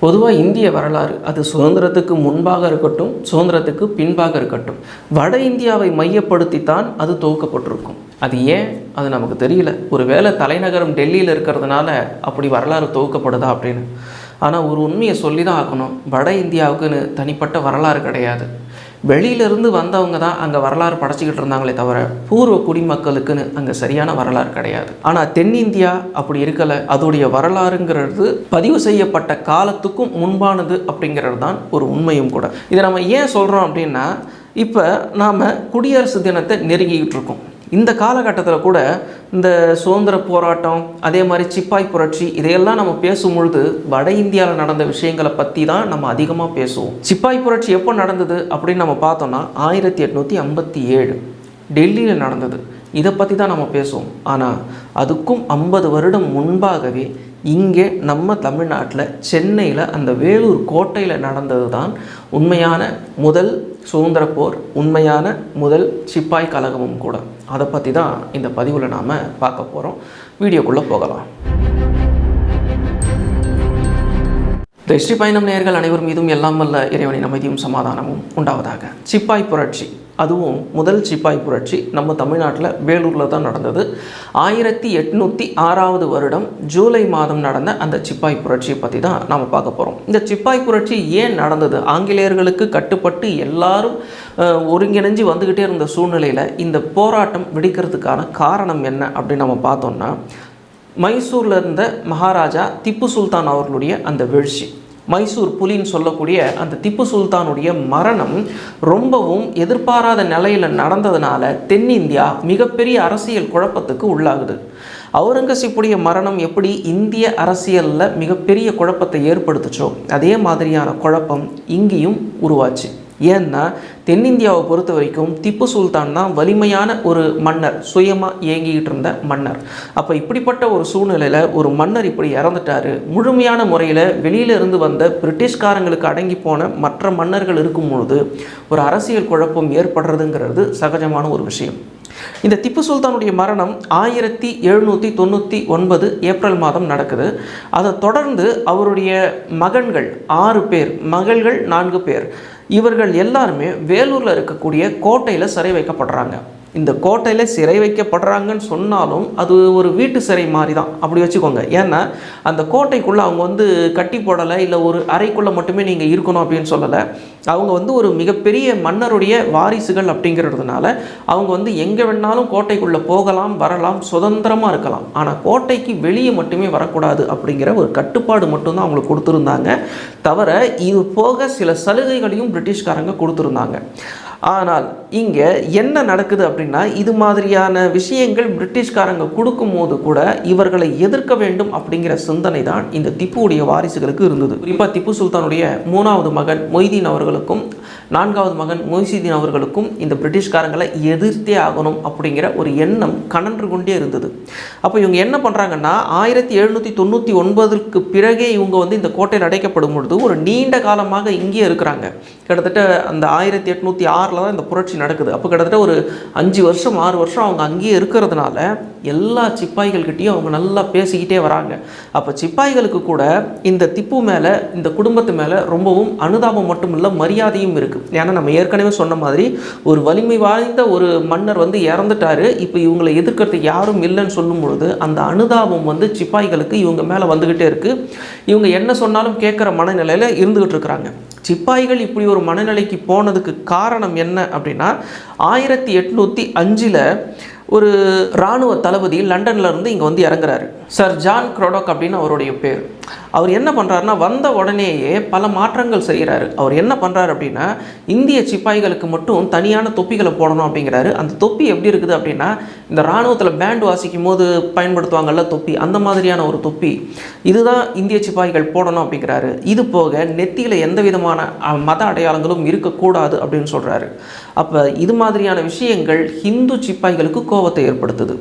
பொதுவாக இந்திய வரலாறு அது சுதந்திரத்துக்கு முன்பாக இருக்கட்டும், சுதந்திரத்துக்கு பின்பாக இருக்கட்டும், வட இந்தியாவை மையப்படுத்தித்தான் அது துவக்கப்பட்டிருக்கும். அது ஏன் அது நமக்கு தெரியல. ஒருவேளை தலைநகரம் டெல்லியில் இருக்கிறதுனால அப்படி வரலாறு துவக்கப்படுதா அப்படின்னு. ஆனால் ஒரு உண்மையை சொல்லி தான் ஆகணும், வட இந்தியாவுக்குன்னு தனிப்பட்ட வரலாறு கிடையாது. வெளியிலிருந்து வந்தவங்க தான் அங்கே வரலாறு படைச்சிக்கிட்டு இருந்தாங்களே தவிர பூர்வ குடிமக்களுக்குன்னு அங்கே சரியான வரலாறு கிடையாது. ஆனால் தென்னிந்தியா அப்படி இருக்கலை. அதோடைய வரலாறுங்கிறது பதிவு செய்யப்பட்ட காலத்துக்கும் முன்பானது அப்படிங்கிறது தான் ஒரு உண்மையும் கூட. இதை நம்ம ஏன் சொல்கிறோம் அப்படின்னா, இப்போ நாம் குடியரசு தினத்தை நெருங்கிக்கிட்டு இருக்கோம். இந்த காலகட்டத்தில் கூட இந்த சுதந்திர போராட்டம், அதே மாதிரி சிப்பாய் புரட்சி, இதையெல்லாம் நம்ம பேசும்பொழுது வட இந்தியாவில் நடந்த விஷயங்களை பற்றி தான் நம்ம அதிகமாக பேசுவோம். சிப்பாய் புரட்சி எப்போ நடந்தது அப்படின்னு நம்ம பார்த்தோம்னா 1857 டெல்லியில் நடந்தது. இதை பற்றி தான் நம்ம பேசுவோம். ஆனால் அதுக்கும் 50 வருடம் முன்பாகவே இங்கே நம்ம தமிழ்நாட்டில் சென்னையில் அந்த வேலூர் கோட்டையில் நடந்தது தான் உண்மையான முதல் சுதந்திர போர், உண்மையான முதல் சிப்பாய் கழகமும் கூட. அதை பற்றி தான் இந்த பதிவில் நாம் பார்க்க போகிறோம். வீடியோக்குள்ளே போகலாம். ஹிஸ்டரி பயணம் நேயர்கள் அனைவரும் மீதும் எல்லாம் வல்ல இறைவனின் அமைதியும் சமாதானமும் உண்டாவதாக. சிப்பாய் புரட்சி, அதுவும் முதல் சிப்பாய் புரட்சி நம்ம தமிழ்நாட்டில் வேலூரில் தான் நடந்தது. 1806 வருடம் ஜூலை மாதம் நடந்த அந்த சிப்பாய் புரட்சியை பற்றி தான் நாம் பார்க்க போகிறோம். இந்த சிப்பாய் புரட்சி ஏன் நடந்தது? ஆங்கிலேயர்களுக்கு கட்டுப்பட்டு எல்லாரும் ஒருங்கிணைஞ்சு வந்துக்கிட்டே இருந்த சூழ்நிலையில் இந்த போராட்டம் வெடிக்கிறதுக்கான காரணம் என்ன அப்படின்னு நம்ம பார்த்தோம்னா, மைசூரில் இருந்த மகாராஜா திப்பு சுல்தான் அவர்களுடைய அந்த வீழ்ச்சி, மைசூர் புலின்னு சொல்லக்கூடிய அந்த திப்பு சுல்தானுடைய மரணம் ரொம்பவும் எதிர்பாராத நிலையில் நடந்ததுனால தென்னிந்தியா மிகப்பெரிய அரசியல் குழப்பத்துக்கு உள்ளாகுது. அவுரங்கசீப்புடைய மரணம் எப்படி இந்திய அரசியலில் மிகப்பெரிய குழப்பத்தை ஏற்படுத்துச்சோ அதே மாதிரியான குழப்பம் இங்கேயும் உருவாச்சு. ஏன்னா தென்னிந்தியாவை பொறுத்த வரைக்கும் திப்பு சுல்தான் தான் வலிமையான ஒரு மன்னர், சுயமாக இயங்கிக்கிட்டு இருந்த மன்னர். அப்போ இப்படிப்பட்ட ஒரு சூழ்நிலையில் ஒரு மன்னர் இப்படி இறந்துட்டாரு, முழுமையான முறையில் வெளியிலிருந்து வந்த பிரிட்டிஷ்காரங்களுக்கு அடங்கி போன மற்ற மன்னர்கள் இருக்கும்பொழுது ஒரு அரசியல் குழப்பம் ஏற்படுறதுங்கிறது சகஜமான ஒரு விஷயம். இந்த திப்பு சுல்தானுடைய மரணம் 1799 ஏப்ரல் மாதம் நடக்குது. அதை தொடர்ந்து அவருடைய மகன்கள் 6 பேர், மகள்கள் 4 பேர், இவர்கள் எல்லாருமே வேலூரில் இருக்கக்கூடிய கோட்டையில் சிறை வைக்கப்படுறாங்க. இந்த கோட்டையில் சிறை வைக்கப்படுறாங்கன்னு சொன்னாலும் அது ஒரு வீட்டு சிறை மாதிரி தான், அப்படி வச்சுக்கோங்க. ஏன்னா அந்த கோட்டைக்குள்ளே அவங்க கட்டி போடலை, இல்லை ஒரு அறைக்குள்ளே மட்டுமே நீங்கள் இருக்கணும் அப்படின்னு சொல்லலை. அவங்க ஒரு மிகப்பெரிய மன்னருடைய வாரிசுகள் அப்படிங்கிறதுனால அவங்க எங்கே வேணாலும் கோட்டைக்குள்ளே போகலாம், வரலாம், சுதந்திரமாக இருக்கலாம். ஆனால் கோட்டைக்கு வெளியே மட்டுமே வரக்கூடாது அப்படிங்கிற ஒரு கட்டுப்பாடு மட்டும்தான் அவங்களுக்கு கொடுத்துருந்தாங்க. தவிர இது போக சில சலுகைகளையும் பிரிட்டிஷ்காரங்க கொடுத்துருந்தாங்க. ஆனால் இங்கே என்ன நடக்குது அப்படின்னா, இது மாதிரியான விஷயங்கள் பிரிட்டிஷ்காரங்க கொடுக்கும்போது கூட இவர்களை எதிர்க்க வேண்டும் அப்படிங்கிற சிந்தனை தான் இந்த திப்புவுடைய வாரிசுகளுக்கு இருந்தது. குறிப்பாக திப்பு சுல்தானுடைய 3வது மகன் மொய்தீன் அவர்களுக்கும் 4வது மகன் மொய்சுதீன் அவர்களுக்கும் இந்த பிரிட்டிஷ்காரங்களை எதிர்த்தே ஆகணும் அப்படிங்கிற ஒரு எண்ணம் கனன்று கொண்டே இருந்தது. அப்போ இவங்க என்ன பண்ணுறாங்கன்னா, 1799 பிறகே இவங்க இந்த கோட்டையில் அடைக்கப்படும் பொழுது ஒரு நீண்ட காலமாக இங்கே இருக்கிறாங்க. கிட்டத்தட்ட அந்த 1806 தான் இந்த புரட்சி நடக்குது. அப்போ கிட்டத்தட்ட ஒரு 5 வருஷம் 6 வருஷம் அவங்க அங்கேயே இருக்கிறதுனால எல்லா சிப்பாய்கள்கிட்டையும் அவங்க நல்லா பேசிக்கிட்டே வராங்க. அப்போ சிப்பாய்களுக்கு கூட இந்த திப்பு மேலே, இந்த குடும்பத்து மேலே ரொம்பவும் அனுதாபம் மட்டும் இல்லை, மரியாதையும் இருக்குது. ஏன்னா நம்ம ஏற்கனவே சொன்ன மாதிரி ஒரு வலிமை வாய்ந்த ஒரு மன்னர் இறந்துட்டாரு, இப்போ இவங்களை எதிர்க்கிறதுக்கு யாரும் இல்லைன்னு சொல்லும் பொழுது அந்த அனுதாபம் சிப்பாய்களுக்கு இவங்க மேலே வந்துக்கிட்டே இருக்குது. இவங்க என்ன சொன்னாலும் கேட்குற மனநிலையில் இருந்துகிட்டு இருக்கிறாங்க. சிப்பாய்கள் இப்படி ஒரு மனநிலைக்கு போனதுக்கு காரணம் என்ன அப்படின்னா, 1805 ஒரு இராணுவ தளபதி லண்டன்ல இருந்து இங்கே இறங்குறாரு. சர் ஜான் க்ரோடாக் அப்படின்னு அவருடைய பேர். அவர் என்ன பண்ணுறாருன்னா, வந்த உடனேயே பல மாற்றங்கள் செய்கிறாரு. அவர் என்ன பண்ணுறாரு அப்படின்னா, இந்திய சிப்பாய்களுக்கு மட்டும் தனியான தொப்பிகளை போடணும் அப்படிங்கிறாரு. அந்த தொப்பி எப்படி இருக்குது அப்படின்னா, இந்த இராணுவத்தில் பேண்ட் வாசிக்கும் போது பயன்படுத்துவாங்கள்ல தொப்பி, அந்த மாதிரியான ஒரு தொப்பி, இதுதான் இந்திய சிப்பாய்கள் போடணும் அப்படிங்கிறாரு. இது போக நெத்தியில் எந்த விதமான மத அடையாளங்களும் இருக்கக்கூடாது அப்படின்னு சொல்கிறாரு. அப்போ இது மாதிரியான விஷயங்கள் ஹிந்து சிப்பாய்களுக்கு கோபத்தை ஏற்படுத்துது.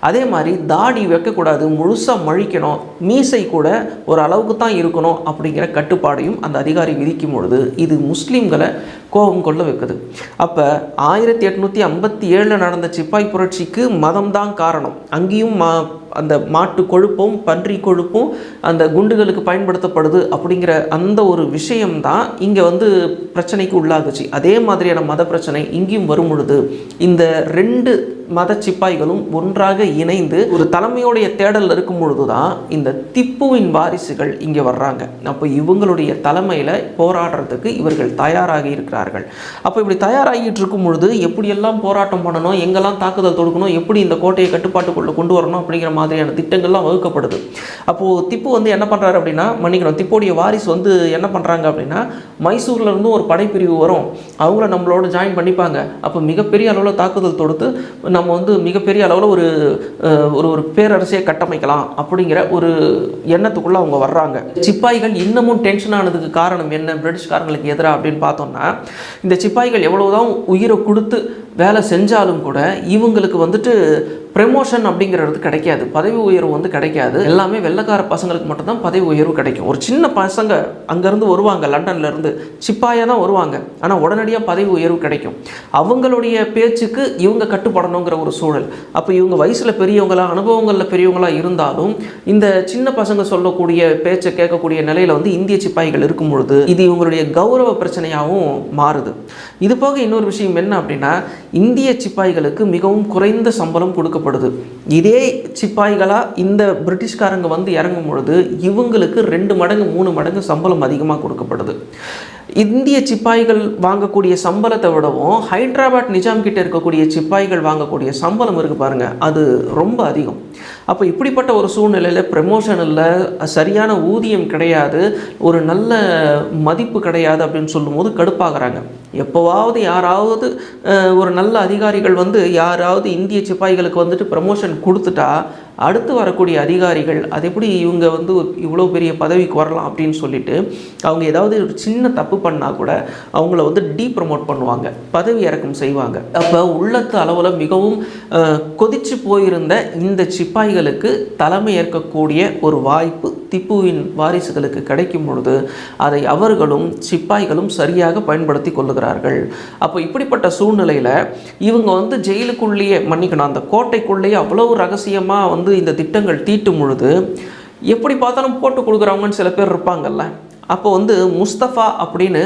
அதே மாதிரி தாடி வைக்கக்கூடாது, முழுசாக மழிக்கணும், மீசை கூட ஒரு அளவுக்கு தான் இருக்கணும் அப்படிங்கிற கட்டுப்பாடையும் அந்த அதிகாரி விதிக்கும் பொழுது இது முஸ்லீம்களை கோபம் கொள்ள வைக்குது. அப்போ 1857 நடந்த சிப்பாய் புரட்சிக்கு மதம்தான் காரணம். அங்கேயும் அந்த மாட்டு கொழுப்பும் பன்றி கொழுப்பும் அந்த குண்டுகளுக்கு பயன்படுத்தப்படுது அப்படிங்கிற அந்த ஒரு விஷயம்தான் இங்கே பிரச்சனைக்கு உள்ளாகுச்சு. அதே மாதிரியான மத பிரச்சனை இங்கேயும் வரும் பொழுது இந்த 2 மத சிப்பாய்களும் ஒன்றாக இணைந்து ஒரு தலைமையுடைய தேடல் இருக்கும் பொழுது தான் இந்த திப்புவின் வாரிசுகள் இங்கே வர்றாங்க. அப்போ இவங்களுடைய தலைமையில் போராடுறதுக்கு இவர்கள் தயாராகி இருக்கிறார்கள். அப்போ இப்படி தயாராகிட்டு இருக்கும் பொழுது எப்படியெல்லாம் போராட்டம் பண்ணணும், எங்கெல்லாம் தாக்குதல் தொடுக்கணும், எப்படி இந்த கோட்டையை கட்டுப்பாட்டுக்குள்ளே கொண்டு வரணும் அப்படிங்கிற மாதிரியான திட்டங்கள்லாம் வகுக்கப்படுது. அப்போது திப்பு என்ன பண்ணுறாரு அப்படின்னா, திப்புடைய வாரிசு என்ன பண்ணுறாங்க அப்படின்னா, மைசூரில் இருந்து ஒரு படைப்பிரிவு வரும், அவங்கள நம்மளோட ஜாயின் பண்ணிப்பாங்க. அப்போ மிகப்பெரிய அளவில் தாக்குதல் தொடுத்து நம்ம மிகப்பெரிய அளவில் ஒரு ஒரு பேரரசையை கட்டமைக்கலாம் அப்படிங்கிற ஒரு எண்ணத்துக்குள்ளே அவங்க வர்றாங்க. சிப்பாய்கள் இன்னமும் டென்ஷன் ஆனதுக்கு காரணம் என்ன, பிரிட்டிஷ்காரங்களுக்கு எதிராக அப்படின்னு பார்த்தோம்னா, இந்த சிப்பாய்கள் எவ்வளவுதான் உயிரை கொடுத்து வேலை செஞ்சாலும் கூட இவங்களுக்கு ப்ரமோஷன் அப்படிங்கிறது கிடைக்காது, பதவி உயர்வு கிடைக்காது. எல்லாமே வெள்ளைக்கார பசங்களுக்கு மட்டும்தான் பதவி உயர்வு கிடைக்கும். ஒரு சின்ன பசங்க அங்கேருந்து வருவாங்க, லண்டன்லேருந்து சிப்பாயாக தான் வருவாங்க, ஆனால் உடனடியாக பதவி உயர்வு கிடைக்கும். அவங்களுடைய பேச்சுக்கு இவங்க கட்டுப்படணுங்கிற ஒரு சூழல். அப்போ இவங்க வயசில் பெரியவங்களா, அனுபவங்களில் பெரியவங்களாக இருந்தாலும் இந்த சின்ன பசங்க சொல்லக்கூடிய பேச்சை கேட்கக்கூடிய நிலையில் இந்திய சிப்பாய்கள் இருக்கும் பொழுது இது இவங்களுடைய கௌரவ பிரச்சனையாகவும் மாறுது. இது போக இன்னொரு விஷயம் என்ன அப்படின்னா, இந்திய சிப்பாய்களுக்கு மிகவும் குறைந்த சம்பளம் கொடுக்கப்படுது. இதே சிப்பாய்களாக இந்த பிரிட்டிஷ்காரங்க இறங்கும் பொழுது இவங்களுக்கு 2 மடங்கு 3 மடங்கு சம்பளம் அதிகமாக கொடுக்கப்படுது. இந்திய சிப்பாய்கள் வாங்கக்கூடிய சம்பளத்தை விடவும் ஹைதராபாத் நிஜாம் கிட்ட இருக்கக்கூடிய சிப்பாய்கள் வாங்கக்கூடிய சம்பளம் இருக்குது பாருங்கள், அது ரொம்ப அதிகம். அப்போ இப்படிப்பட்ட ஒரு சூழ்நிலையில் ப்ரமோஷன் இல்லை, சரியான ஊதியம் கிடையாது, ஒரு நல்ல மதிப்பு கிடையாது அப்படின்னு சொல்லும்போது கடுப்பாகிறாங்க. எப்போவாவது யாராவது ஒரு நல்ல அதிகாரிகள் யாராவது இந்திய சிப்பாய்களுக்கு ப்ரமோஷன் கொடுத்துட்டா அடுத்து வரக்கூடிய அதிகாரிகள் அது எப்படி இவங்க இவ்வளோ பெரிய பதவிக்கு வரலாம் அப்படின்னு சொல்லிட்டு அவங்க ஏதாவது ஒரு சின்ன தப்பு பண்ணால் கூட அவங்கள டீப்ரமோட் பண்ணுவாங்க, பதவி இறக்கம் செய்வாங்க. அப்போ உள்ளத்து அளவில் மிகவும் கொதிச்சு போயிருந்த இந்த சிப்பாய்களுக்கு தலைமை ஏற்கக்கூடிய ஒரு வாய்ப்பு திப்புவின் வாரிசுகளுக்கு கிடைக்கும் பொழுது அதை அவர்களும் சிப்பாய்களும் சரியாக பயன்படுத்தி கொள்ளுகிறார்கள். அப்போ இப்படிப்பட்ட சூழ்நிலையில் இவங்க ஜெயிலுக்குள்ளேயே அந்த கோட்டைக்குள்ளேயே அவ்வளவு ரகசியமாக இந்த திட்டங்கள் தீட்டும் பொழுது எப்படி பார்த்தாலும் போட்டு கொடுக்குறவங்கன்னு சில பேர் இருப்பாங்கல்ல. அப்போ முஸ்தபா அப்படின்னு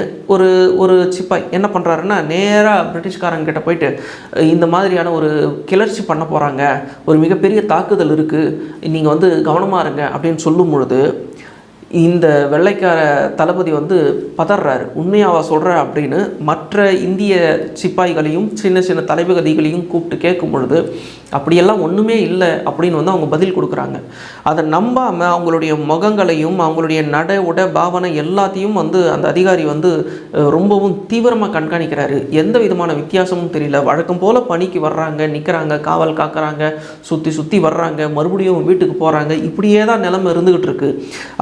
ஒரு சிப்பாய் என்ன பண்ணுறாருன்னா, நேராக பிரிட்டிஷ்காரங்கிட்ட போயிட்டு இந்த மாதிரியான ஒரு கிளர்ச்சி பண்ண போகிறாங்க, ஒரு மிகப்பெரிய தாக்குதல் இருக்குது, நீங்கள் கவனமாக இருங்க அப்படின்னு சொல்லும் பொழுது இந்த வெள்ளைக்கார தளபதி பதறாரு, உண்மையாவா சொல்கிற அப்படின்னு மற்ற இந்திய சிப்பாய்களையும் சின்ன சின்ன தலைபதிகளையும் கூப்பிட்டு கேட்கும் பொழுது அப்படியெல்லாம் ஒன்றுமே இல்லை அப்படின்னு அவங்க பதில் கொடுக்குறாங்க. அதை நம்பாமல் அவங்களுடைய முகங்களையும் அவங்களுடைய நட உட பாவனை எல்லாத்தையும் அந்த அதிகாரி ரொம்பவும் தீவிரமாக கண்காணிக்கிறாரு. எந்த விதமான வித்தியாசமும் தெரியல. வழக்கம் போல் பணிக்கு வர்றாங்க, நிற்கிறாங்க, காவல் காக்கிறாங்க, சுற்றி வர்றாங்க, மறுபடியும் வீட்டுக்கு போகிறாங்க. இப்படியே தான் நிலைமை இருந்துக்கிட்டு இருக்கு.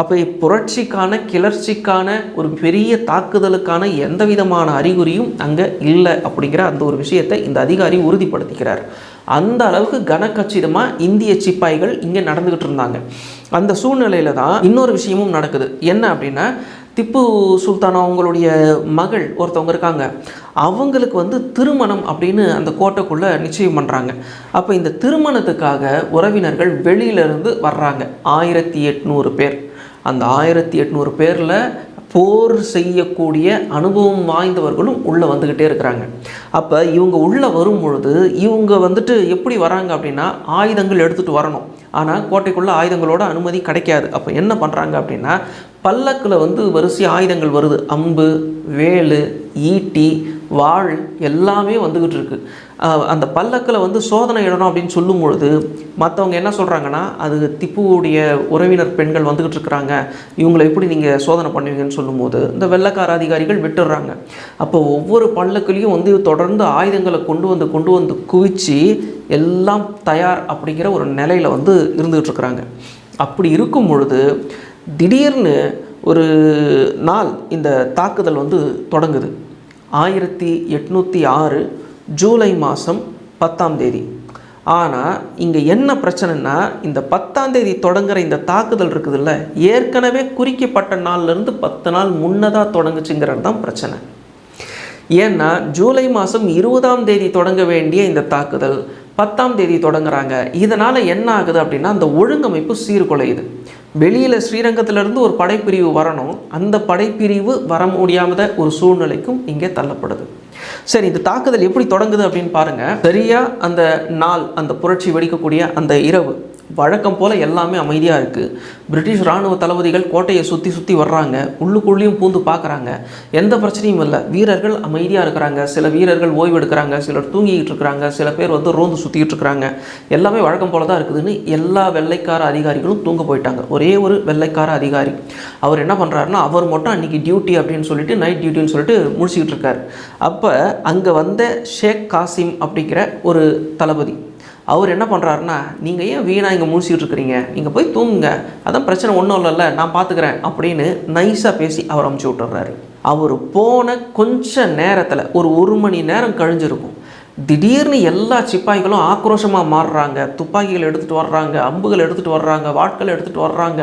அப்போ புரட்சிக்கான கிளர்ச்சிக்கான ஒரு பெரிய தாக்குதலுக்கான எந்த விதமான அறிகுறியும் அங்கே இல்லை அப்படிங்கிற அந்த ஒரு விஷயத்தை இந்த அதிகாரி உறுதிப்படுத்திக்கிறார். அந்த அளவுக்கு கனக்கச்சிதமாக இந்திய சிப்பாய்கள் இங்கே நடந்துக்கிட்டு இருந்தாங்க. அந்த சூழ்நிலையில் தான் இன்னொரு விஷயமும் நடக்குது. என்ன அப்படின்னா, திப்பு சுல்தான் அவங்களுடைய மகள் ஒருத்தவங்க இருக்காங்க, அவங்களுக்கு திருமணம் அப்படின்னு அந்த கோட்டைக்குள்ளே நிச்சயம் பண்ணுறாங்க. அப்போ இந்த திருமணத்துக்காக உறவினர்கள் வெளியிலேருந்து வர்றாங்க. 1800 பேர். அந்த 1800 பேரில் போர் செய்யக்கூடிய அனுபவம் வாய்ந்தவர்களும் உள்ளே வந்துக்கிட்டே இருக்கிறாங்க. அப்போ இவங்க உள்ளே வரும் பொழுது இவங்க எப்படி வராங்க அப்படின்னா, ஆயுதங்கள் எடுத்துகிட்டு வரணும். ஆனால் கோட்டைக்குள்ளே ஆயுதங்களோட அனுமதி கிடைக்காது. அப்போ என்ன பண்ணுறாங்க அப்படின்னா, பல்லக்கில் வரிசை ஆயுதங்கள் வருது. அம்பு, வேலு, ஈட்டி, வாழ் எல்லாமே வந்துக்கிட்டு இருக்கு. அந்த பல்லக்கில் சோதனை இடணும் அப்படின்னு சொல்லும் பொழுது மற்றவங்க என்ன சொல்கிறாங்கன்னா, அது திப்புவுடைய உறவினர் பெண்கள் வந்துக்கிட்டு இருக்கிறாங்க, இவங்களை எப்படி நீங்கள் சோதனை பண்ணுவீங்கன்னு சொல்லும்போது இந்த வெள்ளைக்கார அதிகாரிகள் விட்டுடுறாங்க. அப்போ ஒவ்வொரு பல்லக்குலேயும் தொடர்ந்து ஆயுதங்களை கொண்டு வந்து குவிச்சு எல்லாம் தயார் அப்படிங்கிற ஒரு நிலையில் இருந்துகிட்டு இருக்கிறாங்க. அப்படி இருக்கும் பொழுது திடீர்னு ஒரு நாள் இந்த தாக்குதல் தொடங்குது. 1806 ஜூலை மாதம் 10ஆம் தேதி. ஆனால் இங்கே என்ன பிரச்சனைனா, இந்த 10ஆம் தேதி தொடங்குகிற இந்த தாக்குதல் இருக்குதுல்ல, ஏற்கனவே குறிக்கப்பட்ட நாள்லேருந்து 10 நாள் முன்னதாக தொடங்குச்சுங்கிறது தான் பிரச்சனை. ஏன்னா ஜூலை மாதம் 20ஆம் தேதி தொடங்க வேண்டிய இந்த தாக்குதல் 10ஆம் தேதி தொடங்குறாங்க. இதனால் என்ன ஆகுது அப்படின்னா, அந்த ஒழுங்கமைப்பு சீர்குலையுது. வெளியில் ஸ்ரீரங்கத்திலேருந்து ஒரு படைப்பிரிவு வரணும், அந்த படைப்பிரிவு வர முடியாத ஒரு சூழ்நிலைக்கும் இங்கே தள்ளப்படுது. சரி, இந்த தாக்குதல் எப்படி தொடங்குது அப்படின்னு பாருங்கள். சரியாக அந்த நாள், அந்த புரட்சி வெடிக்கக்கூடிய அந்த இரவு வழக்கம் போல் எல்லாமே அமைதியாக இருக்குது. பிரிட்டிஷ் இராணுவ தளபதிகள் கோட்டையை சுற்றி வர்றாங்க, உள்ளுக்குள்ளேயும் பூந்து பார்க்குறாங்க. எந்த பிரச்சனையும் இல்லை, வீரர்கள் அமைதியாக இருக்கிறாங்க. சில வீரர்கள் ஓய்வு எடுக்கிறாங்க, சிலர் தூங்கிக்கிட்டு இருக்கிறாங்க, சில பேர் ரோந்து சுற்றிக்கிட்டு இருக்கிறாங்க. எல்லாமே வழக்கம் போல் தான் இருக்குதுன்னு எல்லா வெள்ளைக்கார அதிகாரிகளும் தூங்க போயிட்டாங்க. ஒரே ஒரு வெள்ளைக்கார அதிகாரி அவர் என்ன பண்ணுறாருன்னா, அவர் மட்டும் அன்றைக்கி டியூட்டி அப்படின்னு சொல்லிட்டு, நைட் டியூட்டின்னு சொல்லிட்டு முடிச்சுக்கிட்டு இருக்கார். அப்போ அங்கே வந்த ஷேக் காசிம் அப்படிங்கிற ஒரு தளபதி அவர் என்ன பண்ணுறாருன்னா, நீங்கள் ஏன் வீணாக இங்கே முடிச்சுட்டு இருக்கிறீங்க, நீங்கள் போய் தூங்குங்க, அதான் பிரச்சனை ஒன்றும் இல்லைல்ல, நான் பார்த்துக்கிறேன் அப்படின்னு நைஸாக பேசி அவர் அமுச்சு விட்டுறாரு. அவர் போன கொஞ்ச நேரத்தில் ஒரு மணி நேரம் கழிஞ்சிருக்கும். திடீர்னு எல்லா சிப்பாய்களும் ஆக்ரோஷமாக மாறுறாங்க. துப்பாக்கிகள் எடுத்துகிட்டு வர்றாங்க, அம்புகள் எடுத்துகிட்டு வர்றாங்க, வாட்கள் எடுத்துகிட்டு வர்றாங்க.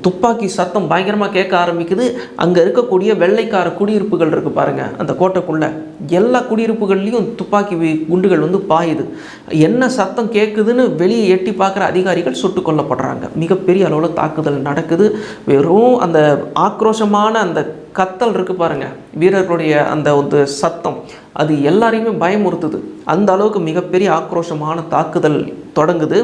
துப்பாக்கி சத்தம் பயங்கரமாக கேட்க ஆரம்பிக்குது. அங்கே இருக்கக்கூடிய வெள்ளைக்கார குடியிருப்புகள் இருக்குது பாருங்கள், அந்த கோட்டைக்குள்ளே எல்லா குடியிருப்புகள்லேயும் துப்பாக்கி குண்டுகள் பாயுது. என்ன சத்தம் கேட்குதுன்னு வெளியே எட்டி பார்க்குற அதிகாரிகள் சுட்டு கொல்லப்படுறாங்க. மிகப்பெரிய அளவில் தாக்குதல் நடக்குது. வெறும் அந்த ஆக்ரோஷமான அந்த கத்தல் இருக்குது பாருங்கள், வீரர்களுடைய அந்த ஒரு சத்தம், அது எல்லாரையுமே பயமுறுத்துது. அந்த அளவுக்கு மிகப்பெரிய ஆக்ரோஷமான தாக்குதல் தொடங்குது.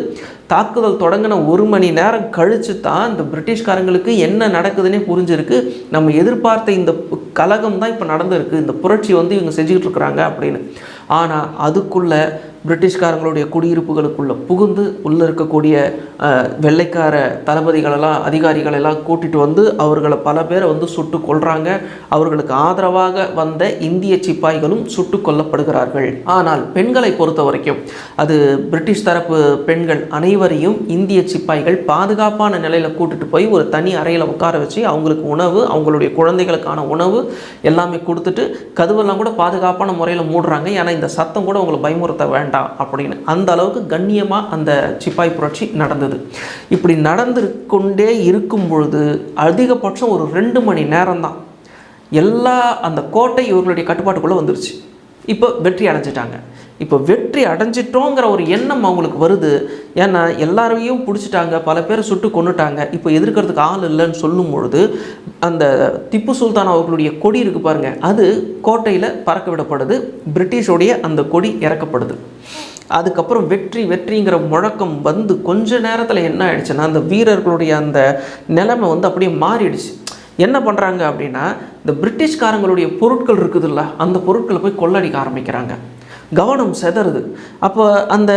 தாக்குதல் தொடங்கின 1 மணி நேரம் கழித்து தான் இந்த பிரிட்டிஷ்காரங்களுக்கு என்ன நடக்குதுன்னே புரிஞ்சிருக்கு. நம்ம எதிர்பார்த்த இந்த கலகம் தான் இப்போ நடந்திருக்கு, இந்த புரட்சி இவங்க செஞ்சுக்கிட்டு இருக்கிறாங்க அப்படின்னு. ஆனால் அதுக்குள்ளே பிரிட்டிஷ்காரங்களுடைய குடியிருப்புகளுக்குள்ளே புகுந்து உள்ளே இருக்கக்கூடிய வெள்ளைக்கார தளபதிகளெல்லாம், அதிகாரிகளெல்லாம் கூட்டிகிட்டு அவர்களை பல பேரை சுட்டு கொள்கிறாங்க. அவர்களுக்கு ஆதரவாக வந்த இந்திய சிப்பாய்களும் சுட்டு கொல்லப்படுகிறார்கள். ஆனால் பெண்களை பொறுத்த வரைக்கும், அது பிரிட்டிஷ் தரப்பு பெண்கள் அனைவரையும் இந்திய சிப்பாய்கள் பாதுகாப்பான நிலையில் கூட்டிட்டு போய் ஒரு தனி அறையில் உட்கார வச்சு அவங்களுக்கு உணவு, அவங்களுடைய குழந்தைகளுக்கான உணவு எல்லாமே கொடுத்துட்டு கதவெல்லாம் கூட பாதுகாப்பான முறையில் மூடுறாங்க. ஏன்னா இந்த சத்தம் கூட உங்களை பயமுறுத்த வேண்டாம் அப்படின்னு. அந்த அளவுக்கு கண்ணியமாக அந்த சிப்பாய் புரட்சி நடந்தது. இப்படி நடந்து கொண்டே இருக்கும் பொழுது அதிகபட்சம் ஒரு 2 மணி நேரம் தான் எல்லா அந்த கோட்டை இவர்களுடைய கட்டுப்பாட்டுக்குள்ளே வந்துருச்சு. இப்போ வெற்றி அடைஞ்சிட்டாங்க. இப்போ வெற்றி அடைஞ்சிட்டோங்கிற ஒரு எண்ணம் அவங்களுக்கு வருது. ஏன்னா எல்லாரையும் பிடிச்சிட்டாங்க, பல பேரை சுட்டு கொண்டுட்டாங்க, இப்போ எதிர்க்கிறதுக்கு ஆள் இல்லைன்னு சொல்லும் பொழுது அந்த திப்பு சுல்தான் அவர்களுடைய கொடி இருக்குது பாருங்கள், அது கோட்டையில் பறக்க விடப்படுது. பிரிட்டிஷோடைய அந்த கொடி இறக்கப்படுது. அதுக்கப்புறம் வெற்றிங்கிற முழக்கம் கொஞ்ச நேரத்தில் என்ன ஆயிடுச்சுன்னா, அந்த வீரர்களுடைய அந்த நிலைமை அப்படியே மாறிடுச்சு. என்ன பண்ணுறாங்க அப்படின்னா, இந்த பிரிட்டிஷ்காரங்களுடைய பொருட்கள் இருக்குதுல்ல, அந்த பொருட்களை போய் கொள்ளடிக்க ஆரம்பிக்கிறாங்க. கவனம் செதறுது. அப்போ அந்த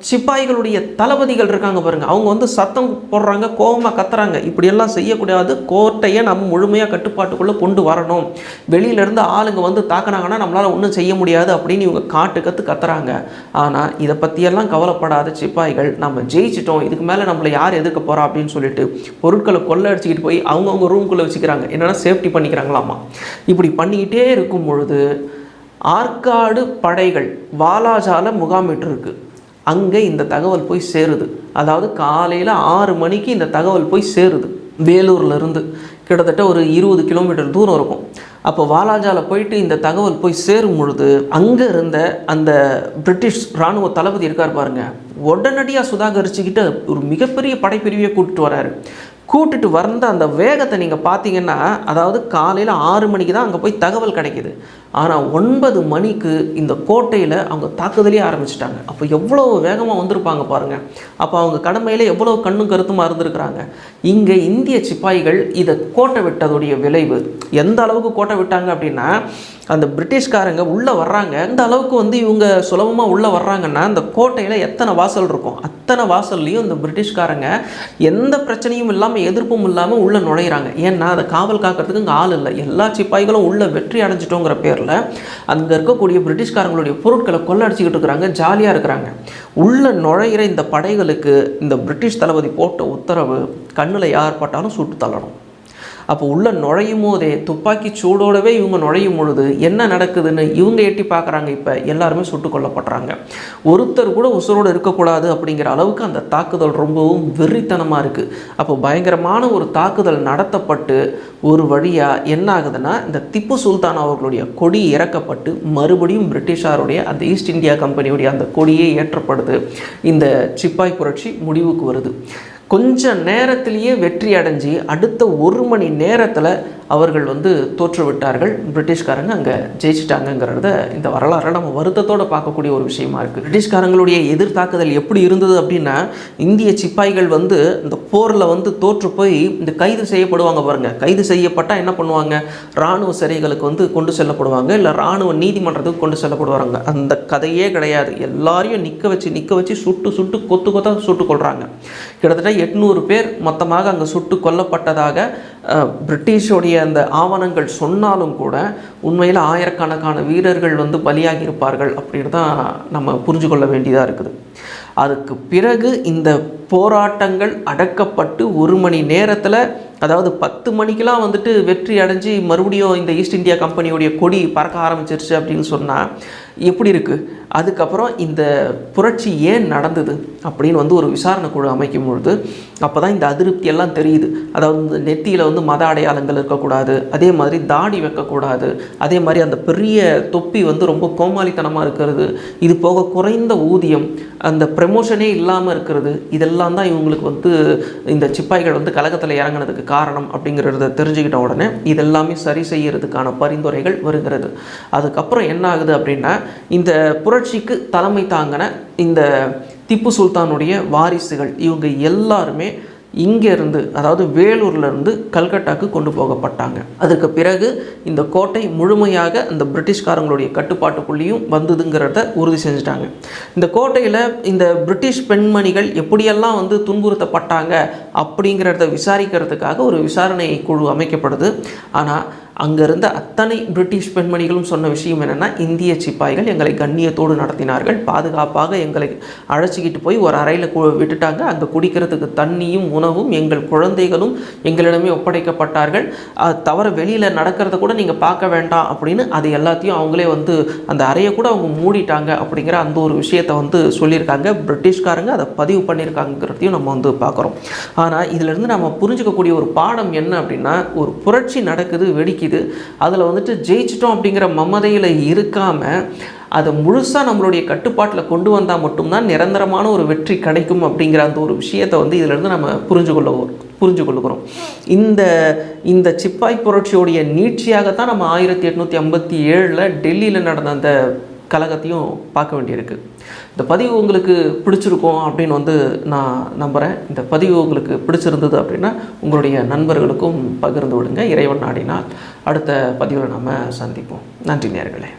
சிப்பாய்களுடைய தளபதிகள் இருக்காங்க பாருங்கள், அவங்க சத்தம் போடுறாங்க, கோபமாக கத்துறாங்க, இப்படியெல்லாம் செய்யக்கூடாது, கோட்டையை நம்ம முழுமையாக கட்டுப்பாட்டுக்குள்ளே கொண்டு வரணும், வெளியிலேருந்து ஆளுங்க தாக்கினாங்கன்னா நம்மளால் ஒன்றும் செய்ய முடியாது அப்படின்னு இவங்க கத்துறாங்க. ஆனால் இதை பற்றியெல்லாம் கவலைப்படாத சிப்பாய்கள், நம்ம ஜெயிச்சிட்டோம், இதுக்கு மேலே நம்மளை யார் எதிர்க்க போகிறா அப்படின்னு சொல்லிட்டு பொருட்களை கொள்ளடிச்சிக்கிட்டு போய் அவங்கவுங்க ரூம்குள்ளே வச்சுக்கிறாங்க. என்னென்னா சேஃப்டி பண்ணிக்கிறாங்களாமா. இப்படி பண்ணிக்கிட்டே இருக்கும் பொழுது ஆற்காடு படைகள் வாலாஜால முகாமிட்டிருக்கு. அங்கே இந்த தகவல் போய் சேருது. அதாவது காலையில் 6 மணிக்கு இந்த தகவல் போய் சேருது. வேலூர்லேருந்து கிட்டத்தட்ட ஒரு 20 கிலோமீட்டர் தூரம் இருக்கும். அப்போ வாலாஜால போயிட்டு இந்த தகவல் போய் சேரும் பொழுது அங்கே இருந்த அந்த பிரிட்டிஷ் இராணுவ தளபதி இருக்கார் பாருங்க, உடனடியாக சுதாகரிச்சுக்கிட்டு ஒரு மிகப்பெரிய படைப்பிரிவை கூட்டிட்டு வராரு. கூட்டிட்டு வந்த அந்த வேகத்தை நீங்கள் பார்த்தீங்கன்னா, அதாவது காலையில் 6 மணிக்கு தான் அங்கே போய் தகவல் கிடைக்கிது. ஆனால் 9 மணிக்கு இந்த கோட்டையில் அவங்க தாக்குதலே ஆரம்பிச்சிட்டாங்க. அப்போ எவ்வளோ வேகமாக வந்திருப்பாங்க பாருங்கள். அப்போ அவங்க கடமையில் எவ்வளோ கண்ணும் கருத்துமாக இருந்திருக்கிறாங்க. இங்கே இந்திய சிப்பாய்கள் இதை கோட்டை விட்டதுடைய விளைவு எந்த அளவுக்கு கோட்டை விட்டாங்க அப்படின்னா, அந்த பிரிட்டிஷ்காரங்க உள்ளே வர்றாங்க. அந்த அளவுக்கு இவங்க சுலபமாக உள்ளே வர்றாங்கன்னா, அந்த கோட்டையில் எத்தனை வாசல் இருக்கும், அத்தனை வாசல்லையும் இந்த பிரிட்டிஷ்காரங்க எந்த பிரச்சனையும் இல்லாமல் எதிர்ப்பும் இல்லாமல் உள்ளே நுழையிறாங்க. ஏன்னா அதை காவல் காக்கிறதுக்கு இங்கே ஆள் இல்லை. எல்லா சிப்பாய்களும் உள்ளே வெற்றி அடைஞ்சிட்டோங்கிற பேரில் அங்கே இருக்கக்கூடிய பிரிட்டிஷ்காரங்களுடைய பொருட்களை கொள்ளடிச்சிக்கிட்டு இருக்கிறாங்க, ஜாலியாக இருக்கிறாங்க. உள்ளே நுழையிற இந்த படைகளுக்கு இந்த பிரிட்டிஷ் தளபதி போட்ட உத்தரவு, கண்ணில் யார் பட்டாலும் சுட்டு தள்ளணும். அப்போ உள்ளே நுழையும் போதே துப்பாக்கி சூடோடவே இவங்க நுழையும் பொழுது என்ன நடக்குதுன்னு இவங்க எட்டி பார்க்குறாங்க. இப்போ எல்லாருமே சுட்டுக் கொல்லப்படுறாங்க. ஒருத்தர் கூட உசுரோடு இருக்கக்கூடாது அப்படிங்கிற அளவுக்கு அந்த தாக்குதல் ரொம்பவும் வெறித்தனமாக இருக்குது. அப்போ பயங்கரமான ஒரு தாக்குதல் நடத்தப்பட்டு ஒரு வழியாக என்ன ஆகுதுன்னா, இந்த திப்பு சுல்தான் அவர்களுடைய கொடி இறக்கப்பட்டு மறுபடியும் பிரிட்டிஷாருடைய அந்த ஈஸ்ட் இந்தியா கம்பெனியுடைய அந்த கொடியே ஏற்றப்படுது. இந்த சிப்பாய் புரட்சி முடிவுக்கு வருது. கொஞ்ச நேரத்திலேயே வெற்றி அடைஞ்சு அடுத்த 1 மணி நேரத்தில் அவர்கள் தோற்று விட்டார்கள். பிரிட்டிஷ்காரங்க அங்கே ஜெயிச்சிட்டாங்கங்கிறத இந்த வரலாறை நம்ம வருத்தத்தோடு பார்க்கக்கூடிய ஒரு விஷயமா இருக்குது. பிரிட்டிஷ்காரங்களுடைய எதிர்த்தாக்குதல் எப்படி இருந்தது அப்படின்னா, இந்திய சிப்பாய்கள் இந்த போரில் தோற்று போய் இந்த கைது செய்யப்படுவாங்க பாருங்கள். கைது செய்யப்பட்டால் என்ன பண்ணுவாங்க, இராணுவ சிறைகளுக்கு கொண்டு செல்லப்படுவாங்க, இல்லை இராணுவ நீதிமன்றத்துக்கு கொண்டு செல்லப்படுவாங்க. அந்த கதையே கிடையாது. எல்லாரையும் நிற்க வச்சு சுட்டு கொத்தாக சுட்டு கொள்கிறாங்க. கிட்டத்தட்ட 800 பேர் மொத்தமாக அங்கே சுட்டு கொல்லப்பட்டதாக பிரிட்டிஷோடைய அந்த ஆவணங்கள் சொன்னாலும் கூட உண்மையில் ஆயிரக்கணக்கான வீரர்கள் பலியாகி இருப்பார்கள் அப்படின்னு தான் நம்ம புரிஞ்சு கொள்ள வேண்டியதாக இருக்குது. அதுக்கு பிறகு இந்த போராட்டங்கள் அடக்கப்பட்டு 1 மணி நேரத்தில், அதாவது 10 மணிக்கெலாம் வெற்றி அடைஞ்சு மறுபடியும் இந்த ஈஸ்ட் இந்தியா கம்பெனியோடைய கொடி பறக்க ஆரம்பிச்சிருச்சு அப்படின்னு சொன்னால் எப்படி இருக்குது? அதுக்கப்புறம் இந்த புரட்சி ஏன் நடந்தது அப்படின்னு ஒரு விசாரணை குழு அமைக்கும் பொழுது அப்போ தான் இந்த அதிருப்தி எல்லாம் தெரியுது. அதாவது நெத்தியில் மத அடையாளங்கள் இருக்கக்கூடாது, அதே மாதிரி தாடி வைக்கக்கூடாது, அதே மாதிரி அந்த பெரிய தொப்பி ரொம்ப கோமாளித்தனமாக இருக்கிறது, இது போக குறைந்த ஊதியம், அந்த ப்ரமோஷனே இல்லாமல் இருக்கிறது, இதெல்லாம் தான் இவங்களுக்கு இந்த சிப்பாய்கள் கலகத்தில் இறங்கினதுக்கு காரணம் அப்படிங்கிறத தெரிஞ்சுக்கிட்ட உடனே இதெல்லாமே சரி செய்யறதுக்கான பரிந்துரைகள் வருகிறது. அதுக்கப்புறம் என்ன ஆகுது அப்படின்னா, இந்த புரட்சிக்கு தலைமை தாங்கின இந்த திப்பு சுல்தானுடைய வாரிசுகள் இவங்க எல்லாருமே இங்கேருந்து, அதாவது வேலூர்லேருந்து கல்கட்டாக்கு கொண்டு போகப்பட்டாங்க. அதுக்கு பிறகு இந்த கோட்டை முழுமையாக அந்த பிரிட்டிஷ்காரங்களுடைய கட்டுப்பாட்டுக்குள்ளேயும் வந்ததுங்கிறத உறுதி செஞ்சுட்டாங்க. இந்த கோட்டையில் இந்த பிரிட்டிஷ் பெண்மணிகள் எப்படியெல்லாம் துன்புறுத்தப்பட்டாங்க அப்படிங்கிறத விசாரிக்கிறதுக்காக ஒரு விசாரணை குழு அமைக்கப்படுது. ஆனால் அங்கே இருந்த அத்தனை பிரிட்டிஷ் பெண்மணிகளும் சொன்ன விஷயம் என்னென்னா, இந்திய சிப்பாய்கள் எங்களை கண்ணியத்தோடு நடத்தினார்கள், பாதுகாப்பாக எங்களை அழைச்சிக்கிட்டு போய் ஒரு அறையில் விட்டுட்டாங்க, அங்கே குடிக்கிறதுக்கு தண்ணியும் உணவும் எங்கள் குழந்தைகளும் எங்களிடமே ஒப்படைக்கப்பட்டார்கள், தவிர வெளியில் நடக்கிறத கூட நீங்கள் பார்க்க வேண்டாம் அப்படின்னு அது எல்லாத்தையும் அவங்களே அந்த அறையை கூட அவங்க மூடிட்டாங்க அப்படிங்கிற அந்த ஒரு விஷயத்தை சொல்லியிருக்காங்க. பிரிட்டிஷ்காரங்க அதை பதிவு பண்ணியிருக்காங்கிறதையும் நம்ம பார்க்குறோம். ஆனால் இதிலிருந்து நம்ம புரிஞ்சுக்கக்கூடிய ஒரு பாடம் என்ன அப்படின்னா, ஒரு புரட்சி நடக்குது, வெடிக்குது, அதில் ஜெயிச்சிட்டோம் அப்படிங்கிற மமதையில் இருக்காமல் அதை முழுசாக நம்மளுடைய கட்டுப்பாட்டில் கொண்டு வந்தால் மட்டும்தான் நிரந்தரமான ஒரு வெற்றி கிடைக்கும் அப்படிங்கிற அந்த ஒரு விஷயத்தை இதிலிருந்து நம்ம புரிஞ்சு கொள்ளுகிறோம். இந்த சிப்பாய் புரட்சியோடைய நீட்சியாகத்தான் நம்ம 1857 டெல்லியில் நடந்த அந்த கலகத்தையும் பார்க்க வேண்டியிருக்கு. இந்த பதிவு உங்களுக்கு பிடிச்சிருக்கும் அப்படின்னு நான் நம்புகிறேன். இந்த பதிவு உங்களுக்கு பிடிச்சிருந்தது அப்படின்னா உங்களுடைய நண்பர்களுக்கும் பகிர்ந்து விடுங்க. இறைவன் நாடினால் அடுத்த பதிவில் நாம் சந்திப்போம். நன்றி நேயர்களே.